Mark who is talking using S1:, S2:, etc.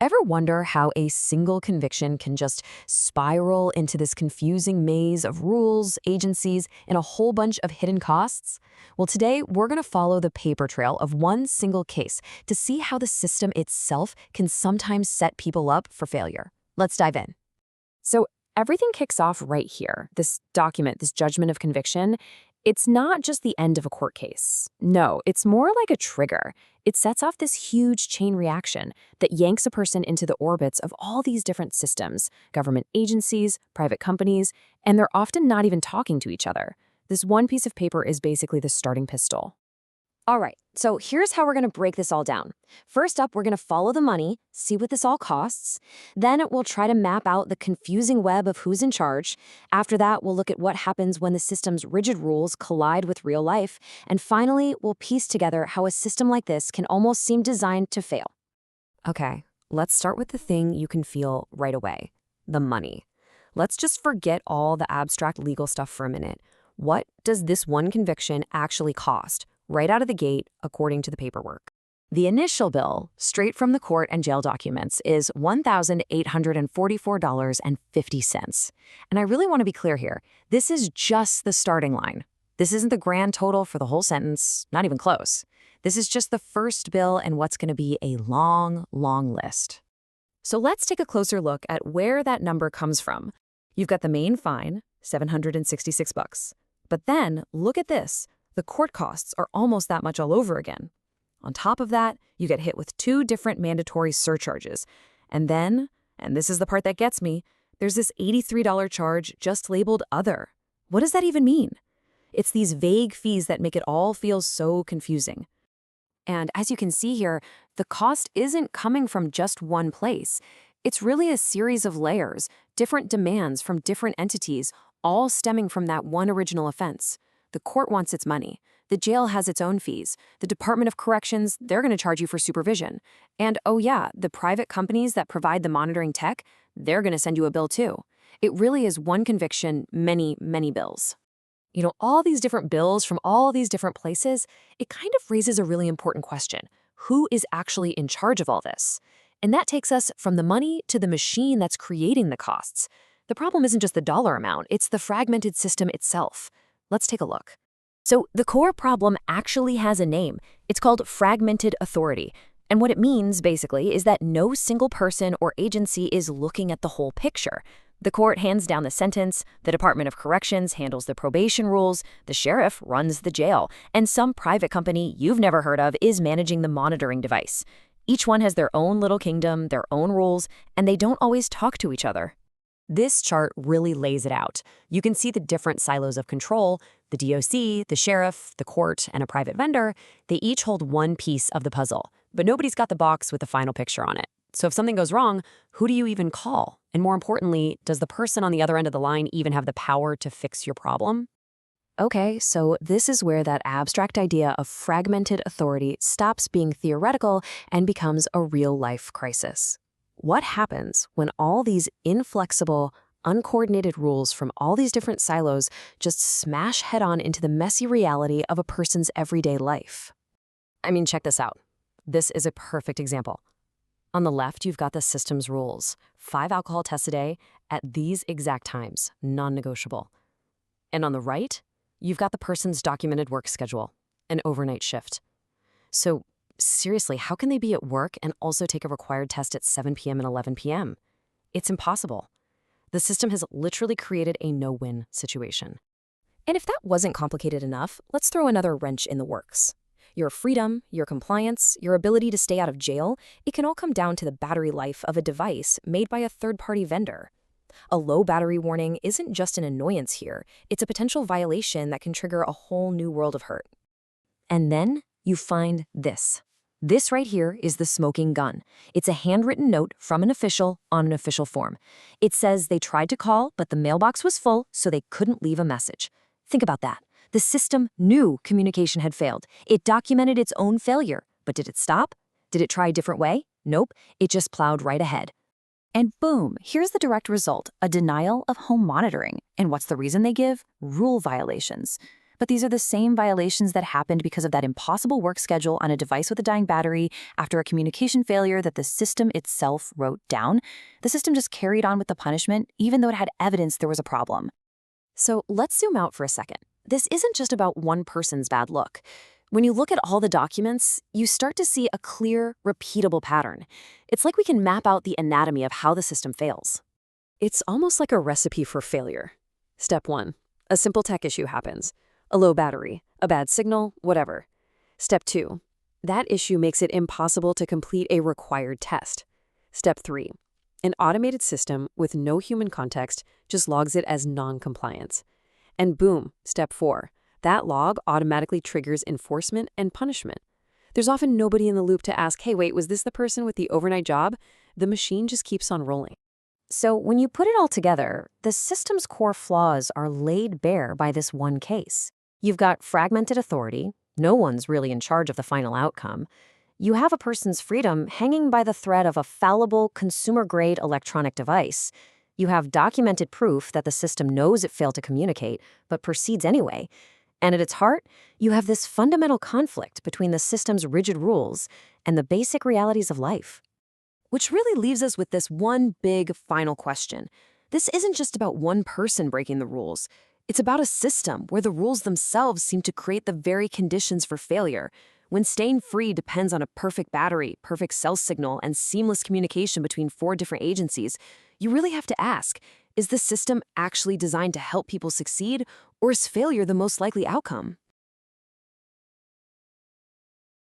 S1: Ever wonder how a single conviction can just spiral into this confusing maze of rules, agencies, and a whole bunch of hidden costs? Well, today we're going to follow the paper trail of one single case to see how the system itself can sometimes set people up for failure. Let's dive in.
S2: So everything kicks off right here. This document, this judgment of conviction, it's not just the end of a court case. No, it's more like a trigger. It sets off this huge chain reaction that yanks a person into the orbits of all these different systems, government agencies, private companies, and they're often not even talking to each other. This one piece of paper is basically the starting pistol.
S3: All right, so here's how we're going to break this all down. First up, we're going to follow the money, see what this all costs. Then we'll try to map out the confusing web of who's in charge. After that, we'll look at what happens when the system's rigid rules collide with real life. And finally, we'll piece together how a system like this can almost seem designed to fail.
S2: Okay, let's start with the thing you can feel right away, the money. Let's just forget all the abstract legal stuff for a minute. What does this one conviction actually cost? Right out of the gate, according to the paperwork.
S1: The initial bill, straight from the court and jail documents, is $1,844.50. And I really want to be clear here. This is just the starting line. This isn't the grand total for the whole sentence, not even close. This is just the first bill and what's going to be a long, long list.
S2: So let's take a closer look at where that number comes from. You've got the main fine, $766. But then, look at this. The court costs are almost that much all over again. On top of that, you get hit with 2 different mandatory surcharges. And then, and this is the part that gets me, there's this $83 charge just labeled Other. What does that even mean? It's these vague fees that make it all feel so confusing.
S3: And as you can see here, the cost isn't coming from just one place. It's really a series of layers, different demands from different entities, all stemming from that one original offense. The court wants its money. The jail has its own fees. The Department of Corrections, they're going to charge you for supervision. And oh yeah, the private companies that provide the monitoring tech, they're going to send you a bill too. It really is one conviction, many, many bills.
S2: You know, all these different bills from all these different places, it kind of raises a really important question. Who is actually in charge of all this? And that takes us from the money to the machine that's creating the costs. The problem isn't just the dollar amount, it's the fragmented system itself. Let's take a look. So the core problem actually has a name. It's called fragmented authority. And what it means, basically, is that no single person or agency is looking at the whole picture. The court hands down the sentence, the Department of Corrections handles the probation rules, the sheriff runs the jail, and some private company you've never heard of is managing the monitoring device. Each one has their own little kingdom, their own rules, and they don't always talk to each other.
S1: This chart really lays it out. You can see the different silos of control, the DOC, the sheriff, the court, and a private vendor. They each hold one piece of the puzzle, but nobody's got the box with the final picture on it. So if something goes wrong, who do you even call? And more importantly, does the person on the other end of the line even have the power to fix your problem?
S2: Okay, so this is where that abstract idea of fragmented authority stops being theoretical and becomes a real-life crisis. What happens when all these inflexible, uncoordinated rules from all these different silos just smash head-on into the messy reality of a person's everyday life? I mean, check this out. This is a perfect example. On the left, you've got the system's rules. 5 alcohol tests a day at these exact times, non-negotiable. And on the right, you've got the person's documented work schedule, an overnight shift. So seriously, how can they be at work and also take a required test at 7 p.m. and 11 p.m.? It's impossible. The system has literally created a no-win situation. And if that wasn't complicated enough, let's throw another wrench in the works. Your freedom, your compliance, your ability to stay out of jail, it can all come down to the battery life of a device made by a third-party vendor. A low battery warning isn't just an annoyance here, it's a potential violation that can trigger a whole new world of hurt.
S3: And then you find this. This right here is the smoking gun. It's a handwritten note from an official on an official form. It says they tried to call, but the mailbox was full, so they couldn't leave a message. Think about that. The system knew communication had failed. It documented its own failure. But did it stop? Did it try a different way? Nope. It just plowed right ahead.
S4: And boom, here's the direct result, a denial of home monitoring. And what's the reason they give? Rule violations. But these are the same violations that happened because of that impossible work schedule on a device with a dying battery after a communication failure that the system itself wrote down. The system just carried on with the punishment, even though it had evidence there was a problem.
S2: So let's zoom out for a second. This isn't just about one person's bad look. When you look at all the documents, you start to see a clear, repeatable pattern. It's like we can map out the anatomy of how the system fails. It's almost like a recipe for failure. Step 1. A simple tech issue happens. A low battery, a bad signal, whatever. Step 2. That issue makes it impossible to complete a required test. Step 3. An automated system with no human context just logs it as non-compliance. And boom, step 4. That log automatically triggers enforcement and punishment. There's often nobody in the loop to ask, hey, wait, was this the person with the overnight job? The machine just keeps on rolling.
S3: So when you put it all together, the system's core flaws are laid bare by this one case. You've got fragmented authority. No one's really in charge of the final outcome. You have a person's freedom hanging by the thread of a fallible, consumer-grade electronic device. You have documented proof that the system knows it failed to communicate, but proceeds anyway. And at its heart, you have this fundamental conflict between the system's rigid rules and the basic realities of life. Which really leaves us with this one big final question. This isn't just about one person breaking the rules. It's about a system where the rules themselves seem to create the very conditions for failure. When staying free depends on a perfect battery, perfect cell signal, and seamless communication between 4 different agencies, you really have to ask, is the system actually designed to help people succeed, or is failure the most likely outcome?